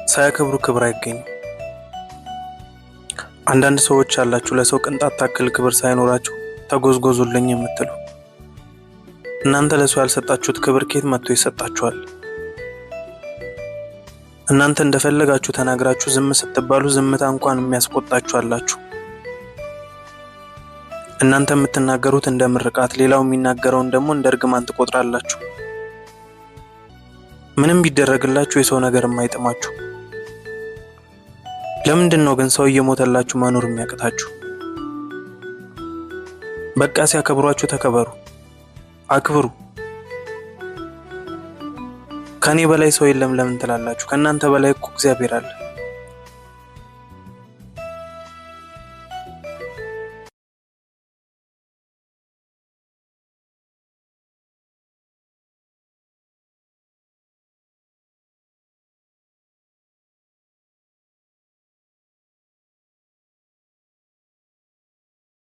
ሳያከብሩ ክብር አይገኝም። አንዳንድ ሰዎች አላችሁ ለሰው ቅንጣት ታክል ክብር ሳይኖራችሁ ተጎዝጎዙልኝ የምትሉ። እናንተ ለሰው ያልሰጣችሁት ክብር ከየት መጥቶ ይሰጣችኋል? እናንተ እንደፈለጋችሁ ተናግራችሁ ዝም ስትባሉ ዝምታ እንኳን የሚያስቆጣችሁ አላችሁ። እናንተ የምትናገሩት እንደ ምርቃት፣ ሌላው የሚናገረውን ደግሞ እንደ እርግማን ትቆጥራላችሁ። ምንም ቢደረግላችሁ የሰው ነገር የማይጥማችሁ። ለምንድን ነው ግን ሰው እየሞተላችሁ መኖር የሚያቅታችሁ? በቃ ሲያከብሯችሁ ተከበሩ፣ አክብሩ። ከኔ በላይ ሰው የለም ለምን ትላላችሁ? ከእናንተ በላይ እኮ እግዚአብሔር አለ።